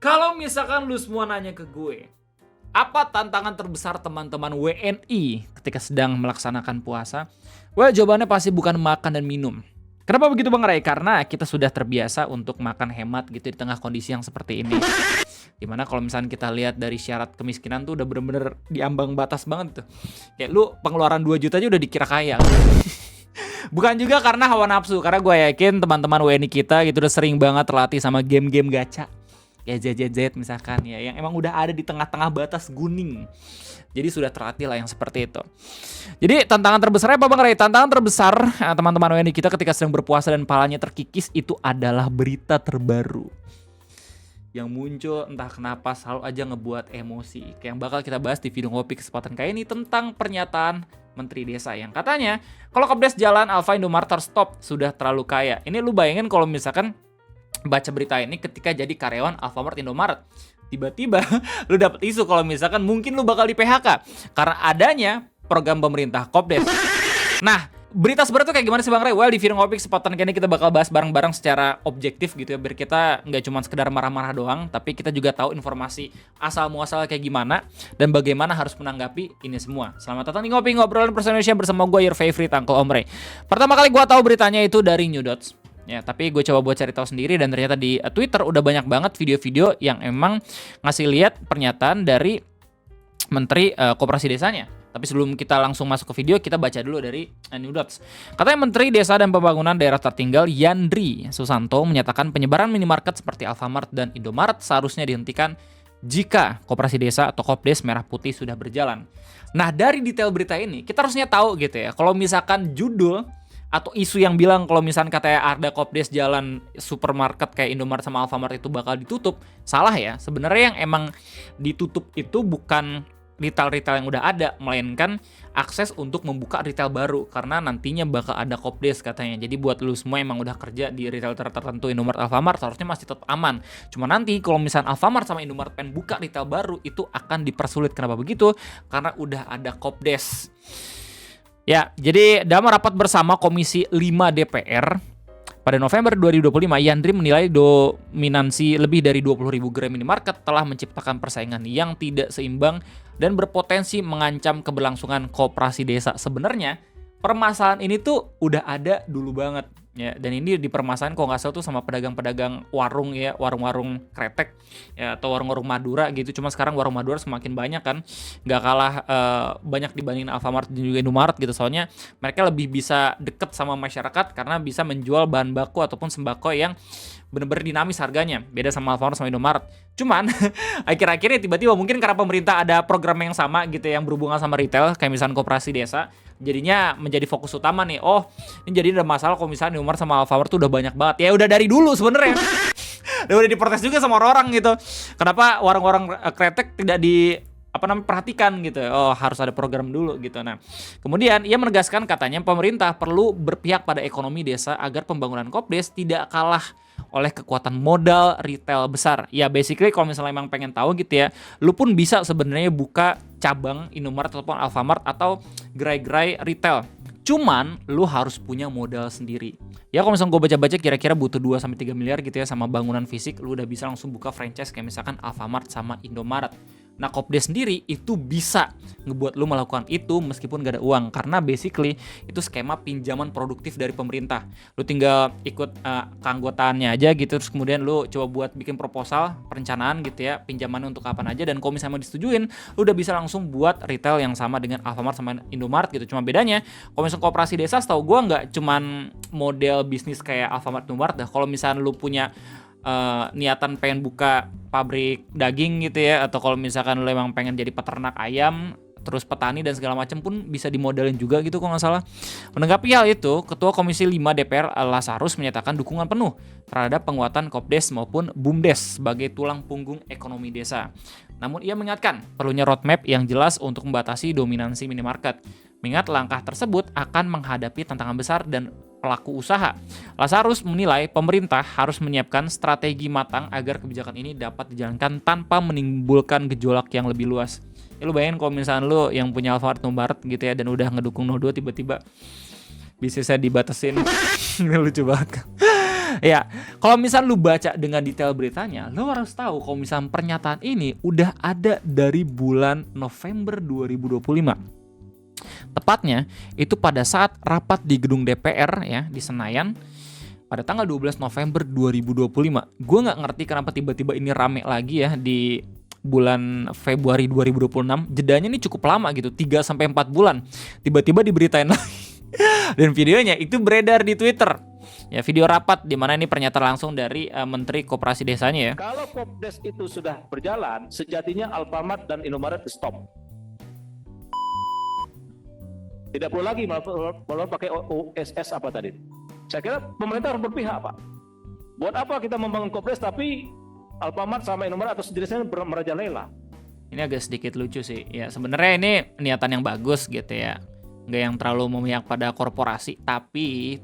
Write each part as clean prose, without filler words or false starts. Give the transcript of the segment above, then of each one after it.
Kalau misalkan lu semua nanya ke gue, apa tantangan terbesar teman-teman WNI ketika sedang melaksanakan puasa? Well, jawabannya pasti bukan makan dan minum. Kenapa begitu Bang Ray? Karena kita sudah terbiasa untuk makan hemat gitu di tengah kondisi yang seperti ini. Dimana kalau misalnya kita lihat dari syarat kemiskinan tuh udah bener-bener diambang batas banget tuh. Kayak lu pengeluaran 2 juta aja udah dikira kaya. Bukan juga karena hawa nafsu, karena gue yakin teman-teman WNI kita gitu udah sering banget terlatih sama game-game gacha. Ya ZZZ misalkan ya, yang emang udah ada di tengah-tengah batas kuning. Jadi sudah terlatih lah yang seperti itu. Jadi tantangan terbesarnya apa Bang Ray? Tantangan terbesar teman-teman WNI kita ketika sedang berpuasa dan palanya terkikis itu adalah berita terbaru yang muncul entah kenapa selalu aja ngebuat emosi. Kayak yang bakal kita bahas di video ngopi kesempatan kali ini tentang pernyataan Menteri Desa yang katanya kalau Kopdes jalan Alfa Indomaret stop sudah terlalu kaya. Ini lu bayangin kalau misalkan baca berita ini ketika jadi karyawan Alfamart Indomaret. Tiba-tiba lu dapet isu kalau misalkan mungkin lu bakal di PHK karena adanya program pemerintah Kopdes. Nah, berita sebenarnya tuh kayak gimana sih Bang Ray? Well, di video ngopi kesempatan kali ini kita bakal bahas bareng-bareng secara objektif gitu ya, biar kita nggak cuma sekedar marah-marah doang, tapi kita juga tahu informasi asal-muasal kayak gimana dan bagaimana harus menanggapi ini semua. Selamat datang di Ngopi Ngobrolan Bersama Indonesia bersama gue, your favorite Uncle Om Ray. Pertama kali gue tahu beritanya itu dari New Dots. Ya, tapi gue coba buat cari tahu sendiri dan ternyata di Twitter udah banyak banget video-video yang emang ngasih lihat pernyataan dari Menteri Koperasi Desanya. Tapi sebelum kita langsung masuk ke video, kita baca dulu dari New Dots. Katanya Menteri Desa dan Pembangunan Daerah Tertinggal Yandri Susanto menyatakan penyebaran minimarket seperti Alfamart dan Indomaret seharusnya dihentikan jika Koperasi Desa atau Kopdes Merah Putih sudah berjalan. Nah, dari detail berita ini, kita harusnya tahu gitu ya, kalau misalkan judul atau isu yang bilang kalau misalnya katanya ada Kopdes jalan supermarket kayak Indomaret sama Alfamart itu bakal ditutup, salah ya. Sebenarnya yang emang ditutup itu bukan retail-retail yang udah ada, melainkan akses untuk membuka retail baru karena nantinya bakal ada Kopdes katanya. Jadi buat lu semua emang udah kerja di retail tertentu Indomaret, Alfamart harusnya masih tetap aman. Cuma nanti kalau misalnya Alfamart sama Indomaret pengen buka retail baru itu akan dipersulit. Kenapa begitu? Karena udah ada Kopdes. Ya, jadi dalam rapat bersama Komisi 5 DPR pada November 2025, Yandri menilai dominansi lebih dari 20.000 gerai minimarket telah menciptakan persaingan yang tidak seimbang dan berpotensi mengancam keberlangsungan koperasi desa. Sebenarnya permasalahan ini tuh udah ada dulu banget ya, dan ini dipermasalahan kalau nggak salah tuh sama pedagang-pedagang warung ya, warung-warung kretek ya, atau warung-warung Madura gitu. Cuma sekarang warung Madura semakin banyak kan, nggak kalah banyak dibandingin Alfamart dan juga Indomaret gitu. Soalnya mereka lebih bisa deket sama masyarakat karena bisa menjual bahan baku ataupun sembako yang bener-bener dinamis harganya, beda sama Alfamart sama Indomaret. Cuman akhir-akhirnya tiba-tiba mungkin karena pemerintah ada program yang sama gitu yang berhubungan sama retail kayak misalnya koperasi desa, jadinya menjadi fokus utama nih. Oh, ini jadi ada masalah kalau misalnya Indomaret sama Alfamart tuh udah banyak banget. Ya udah dari dulu sebenarnya. Udah diprotes juga sama orang-orang gitu. Kenapa warung-warung kretek tidak perhatikan gitu. Oh, harus ada program dulu gitu. Nah, kemudian ia menegaskan katanya pemerintah perlu berpihak pada ekonomi desa agar pembangunan Kopdes tidak kalah oleh kekuatan modal retail besar. Ya basically kalau misalnya emang pengen tahu gitu ya, lu pun bisa sebenarnya buka cabang Indomaret ataupun Alfamart atau gerai-gerai retail. Cuman lu harus punya modal sendiri. Ya kalau misalnya gue baca-baca kira-kira butuh 2-3 miliar gitu ya sama bangunan fisik, lu udah bisa langsung buka franchise kayak misalkan Alfamart sama Indomaret. Nah, Kopdes sendiri itu bisa ngebuat lu melakukan itu meskipun gak ada uang, karena basically itu skema pinjaman produktif dari pemerintah. Lu tinggal ikut keanggotaannya aja gitu, terus kemudian lu coba buat bikin proposal perencanaan gitu ya, pinjamannya untuk kapan aja, dan kalau misalnya mau disetujuin, lu udah bisa langsung buat retail yang sama dengan Alfamart sama Indomaret gitu. Cuma bedanya kalau misalnya koperasi desa, setahu gua nggak cuman model bisnis kayak Alfamart Indomaret dah. Kalau misalnya lu punya niatan pengen buka pabrik daging gitu ya, atau kalau misalkan lo emang pengen jadi peternak ayam, terus petani dan segala macam pun bisa dimodelin juga gitu kalau nggak salah. Menanggapi hal itu, Ketua Komisi 5 DPR Lazarus menyatakan dukungan penuh terhadap penguatan Kopdes maupun BUMDes sebagai tulang punggung ekonomi desa. Namun ia mengingatkan perlunya roadmap yang jelas untuk membatasi dominansi minimarket. Mengingat langkah tersebut akan menghadapi tantangan besar dan pelaku usaha. Lazarus menilai pemerintah harus menyiapkan strategi matang agar kebijakan ini dapat dijalankan tanpa menimbulkan gejolak yang lebih luas. Ya lu bayangin kalau misalnya lu yang punya Alfamart Indomaret gitu ya dan udah ngedukung 02 tiba-tiba bisnisnya dibatasin. Ini lucu banget. Ya, kalau misal lu baca dengan detail beritanya, lu harus tahu kalau misal pernyataan ini udah ada dari bulan November 2025. Tepatnya itu pada saat rapat di gedung DPR ya di Senayan pada tanggal 12 November 2025. Gue nggak ngerti kenapa tiba-tiba ini rame lagi ya di bulan Februari 2026. Jedanya ini cukup lama gitu, 3-4 bulan. Tiba-tiba diberitain lagi. Dan videonya itu beredar di Twitter. Ya, video rapat di mana ini pernyataan langsung dari Menteri Koperasi Desanya ya. Kalau Kopdes itu sudah berjalan, sejatinya Alfamart dan Indomaret stop. Tidak perlu lagi mau pakai OSS apa tadi. Saya kira pemerintah harus berpihak, Pak. Buat apa kita membangun Kopdes tapi Alfamart sama Indomaret atau sejenisnya merajalela? Ini agak sedikit lucu sih. Ya, sebenarnya ini niatan yang bagus gitu ya. Nggak yang terlalu memihak pada korporasi, tapi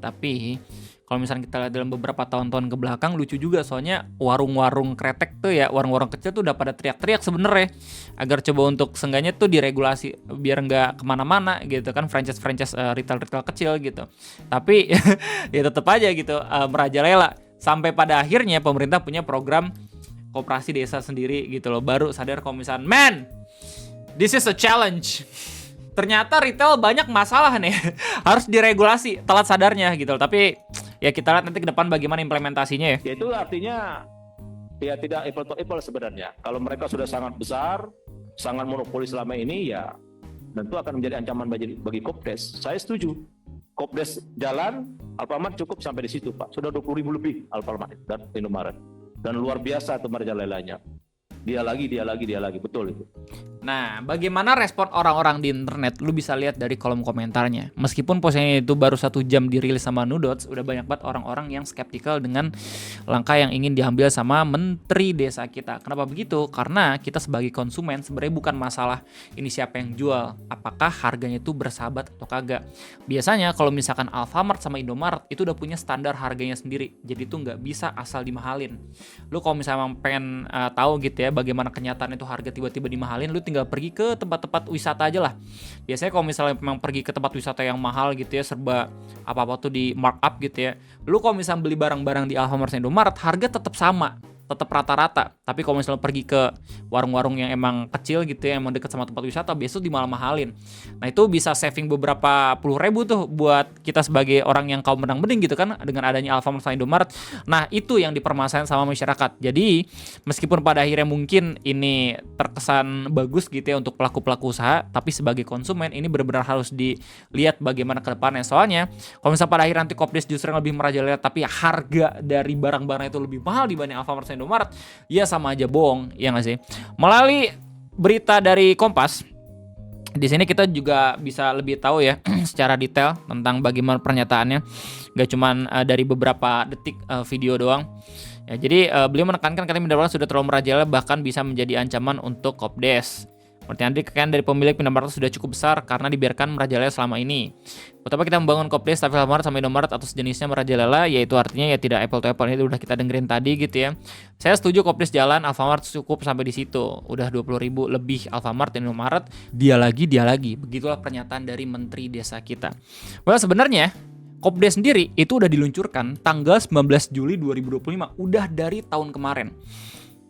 kalau misalnya kita lihat dalam beberapa tahun-tahun ke belakang lucu juga, soalnya warung-warung kretek tuh ya, warung-warung kecil tuh udah pada teriak-teriak sebenarnya agar coba untuk seenggaknya tuh diregulasi biar nggak kemana-mana gitu kan, franchise retail kecil gitu. Tapi ya tetap aja gitu merajalela sampai pada akhirnya pemerintah punya program koperasi desa sendiri gitu loh, baru sadar kalau misalnya man, this is a challenge. Ternyata retail banyak masalah nih, harus diregulasi, telat sadarnya gitu loh. Tapi ya kita lihat nanti ke depan bagaimana implementasinya ya. Itu artinya ya tidak apple to apple sebenarnya. Kalau mereka sudah sangat besar, sangat monopoli selama ini, ya tentu akan menjadi ancaman bagi Kopdes. Saya setuju. Kopdes jalan, Alfamart cukup sampai di situ, Pak. Sudah 20.000 lebih Alfamart dan Indomaret. Dan luar biasa tuh merajalelanya. Dia lagi, betul itu. Nah, bagaimana respon orang-orang di internet? Lu bisa lihat dari kolom komentarnya. Meskipun posisinya itu baru 1 jam dirilis sama Nudots, udah banyak banget orang-orang yang skeptikal dengan langkah yang ingin diambil sama Menteri Desa kita. Kenapa begitu? Karena kita sebagai konsumen sebenarnya bukan masalah ini siapa yang jual, apakah harganya itu bersahabat atau kagak. Biasanya kalau misalkan Alfamart sama Indomaret itu udah punya standar harganya sendiri, jadi itu nggak bisa asal dimahalin. Lu kalau misalnya pengen tahu gitu ya bagaimana kenyataan itu harga tiba-tiba dimahalin, lu tinggal pergi ke tempat-tempat wisata aja lah. Biasanya kalau misalnya memang pergi ke tempat wisata yang mahal gitu ya, serba apa-apa tuh di markup gitu ya, lu kalau misalnya beli barang-barang di Alfamart dan Indomaret, harga tetap sama, tetap rata-rata. Tapi kalau misalnya pergi ke warung-warung yang emang kecil gitu ya, emang deket sama tempat wisata, biasanya dimahalin. Nah itu bisa saving beberapa puluh ribu tuh buat kita sebagai orang yang kaum menang-mending gitu kan, dengan adanya Alfamart sama Indomaret. Nah itu yang dipermasalahin sama masyarakat. Jadi meskipun pada akhirnya mungkin ini terkesan bagus gitu ya untuk pelaku-pelaku usaha, tapi sebagai konsumen ini benar-benar harus dilihat bagaimana ke depannya. Soalnya kalau misalnya pada akhirnya nanti Kopdes justru yang lebih merajalela, tapi harga dari barang-barang itu lebih mahal dibanding Alfamart dan Indomaret, ya sama aja bohong, ya nggak sih? Melalui berita dari Kompas, di sini kita juga bisa lebih tahu ya secara detail tentang bagaimana pernyataannya, nggak cuman dari beberapa detik video doang. Ya, jadi beliau menekankan katanya sudah terlalu merajalela, bahkan bisa menjadi ancaman untuk Kopdes. Seperti kekayaan dari pemilik Indomaret sudah cukup besar karena dibiarkan merajalela selama ini. Betapa kita membangun Kopdes tapi Alfamart sama Indomaret atau sejenisnya merajalela, yaitu artinya ya tidak apple to apple, itu udah kita dengerin tadi gitu ya. Saya setuju Kopdes jalan, Alfamart cukup sampai di situ. Udah 20.000 lebih Alfamart dan Indomaret, dia lagi. Begitulah pernyataan dari Menteri Desa kita. Well, sebenarnya Kopdes sendiri itu udah diluncurkan tanggal 19 Juli 2025, udah dari tahun kemarin.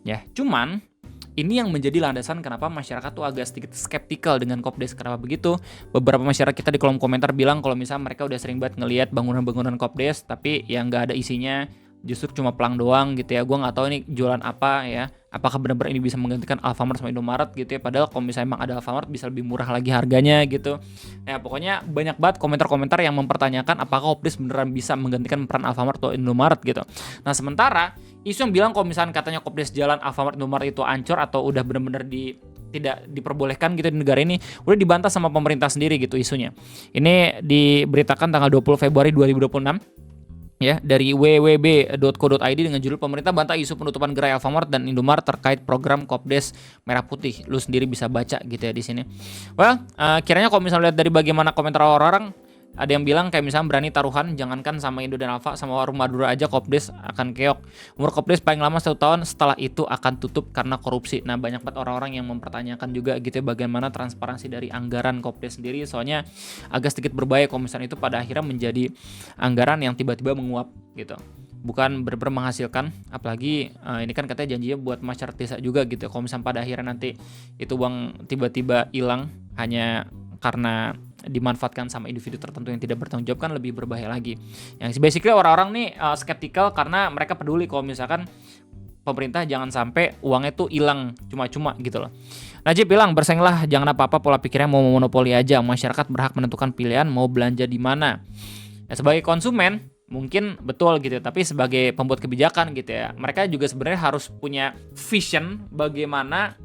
Ya, cuman ini yang menjadi landasan kenapa masyarakat tuh agak sedikit skeptikal dengan Kopdes. Kenapa begitu? Beberapa masyarakat kita di kolom komentar bilang kalau misalnya mereka udah sering banget ngelihat bangunan-bangunan Kopdes, tapi yang nggak ada isinya, justru cuma pelang doang gitu ya. Gue nggak tahu ini jualan apa ya. Apakah benar-benar ini bisa menggantikan Alfamart sama Indomaret gitu ya. Padahal kalau misalnya emang ada Alfamart bisa lebih murah lagi harganya gitu. Ya pokoknya banyak banget komentar-komentar yang mempertanyakan apakah Kopdes beneran bisa menggantikan peran Alfamart atau Indomaret gitu. Nah sementara isu yang bilang kalau misalnya katanya Kopdes jalan, Alfamart, Indomaret itu ancur atau udah bener-bener tidak diperbolehkan gitu di negara ini, udah dibantah sama pemerintah sendiri gitu isunya. Ini diberitakan tanggal 20 Februari 2026 ya dari www.co.id dengan judul pemerintah bantah isu penutupan gerai Alfamart dan Indomaret terkait program Kopdes Merah Putih. Lu sendiri bisa baca gitu ya di sini. Well, kiranya kalau misalnya lihat dari bagaimana komentar orang-orang, ada yang bilang kayak misalnya berani taruhan, jangankan sama Indo dan Alfa, sama warung Madura aja Kopdes akan keok. Umur Kopdes paling lama 1 tahun, setelah itu akan tutup karena korupsi. Nah banyak banget orang-orang yang mempertanyakan juga gitu ya bagaimana transparansi dari anggaran Kopdes sendiri. Soalnya agak sedikit berbahaya kalau misalnya itu pada akhirnya menjadi anggaran yang tiba-tiba menguap gitu. bukan benar-benar menghasilkan. Apalagi ini kan katanya janjinya buat masyarakat desa juga gitu. Kalau misalnya pada akhirnya nanti itu uang tiba-tiba hilang hanya karena dimanfaatkan sama individu tertentu yang tidak bertanggung jawab, kan lebih berbahaya lagi. Yang basically orang-orang nih skeptikal karena mereka peduli kalau misalkan pemerintah jangan sampai uangnya tuh hilang cuma-cuma gitu loh. Najib bilang, bersainglah, jangan apa-apa pola pikirnya mau monopoli aja. Masyarakat berhak menentukan pilihan mau belanja di mana. Ya, sebagai konsumen mungkin betul gitu, tapi sebagai pembuat kebijakan gitu ya, mereka juga sebenarnya harus punya vision bagaimana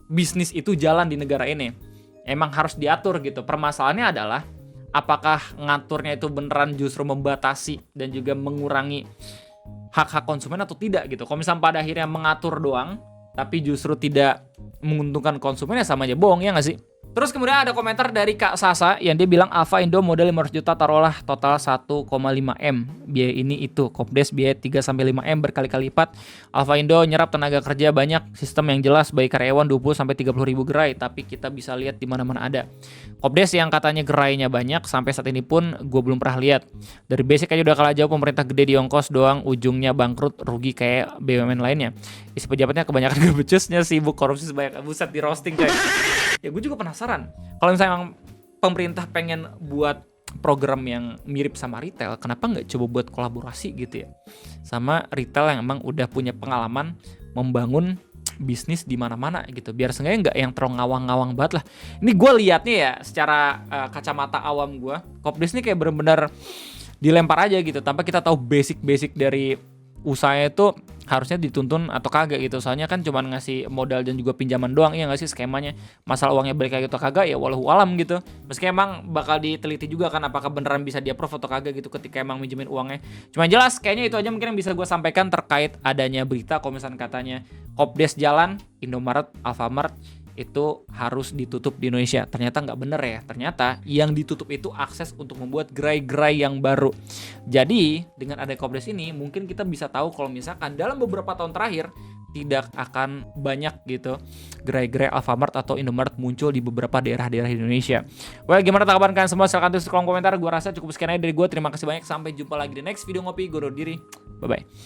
bisnis itu jalan di negara ini. Emang harus diatur gitu. Permasalahannya adalah apakah ngaturnya itu beneran justru membatasi dan juga mengurangi hak-hak konsumen atau tidak gitu. Kalau misalnya pada akhirnya mengatur doang tapi justru tidak menguntungkan konsumen, ya sama aja bohong, ya nggak sih? Terus kemudian ada komentar dari Kak Sasa yang dia bilang Alfa Indo modal 500 juta taruhlah total 1,5 M. Biaya ini itu, Kopdes biaya 3-5 M berkali-kali lipat. Alfa Indo nyerap tenaga kerja banyak, sistem yang jelas bagi karyawan 20-30 ribu gerai, tapi kita bisa lihat di mana-mana ada. Kopdes yang katanya gerainya banyak sampai saat ini pun gue belum pernah lihat. Dari basic aja udah kalah jauh, pemerintah gede di ongkos doang, ujungnya bangkrut, rugi kayak BUMN lainnya. Isi pejabatnya kebanyakan gak becusnya, sibuk korupsi sebanyak buset di roasting coy. Ya gue juga penasaran, kalau misalnya emang pemerintah pengen buat program yang mirip sama retail, kenapa nggak coba buat kolaborasi gitu ya sama retail yang emang udah punya pengalaman membangun bisnis di mana-mana gitu, biar seenggaknya nggak yang terlalu ngawang-ngawang banget lah. Ini gue liatnya ya secara kacamata awam gue, Kopdes ini kayak bener-bener dilempar aja gitu tanpa kita tahu basic-basic dari usahanya itu harusnya dituntun atau kagak gitu. Soalnya kan cuma ngasih modal dan juga pinjaman doang, ya nggak sih skemanya. Masalah uangnya balik lagi atau kagak ya walau alam gitu. Meski emang bakal diteliti juga kan apakah beneran bisa di-approve atau kagak gitu ketika emang minjemin uangnya. Cuma jelas kayaknya itu aja mungkin yang bisa gue sampaikan terkait adanya berita kalau misalnya katanya Kopdes jalan, Indomaret, Alfamart itu harus ditutup di Indonesia. Ternyata nggak bener ya. Ternyata yang ditutup itu akses untuk membuat gerai-gerai yang baru. Jadi dengan ada Kopdes ini mungkin kita bisa tahu kalau misalkan dalam beberapa tahun terakhir tidak akan banyak gitu gerai-gerai Alfamart atau Indomaret muncul di beberapa daerah-daerah di Indonesia. Well, gimana tanggapan kalian semua? Silahkan tulis di kolom komentar. Gue rasa cukup sekian aja dari gue. Terima kasih banyak. Sampai jumpa lagi di next video ngopi. Gue undur diri. Bye-bye.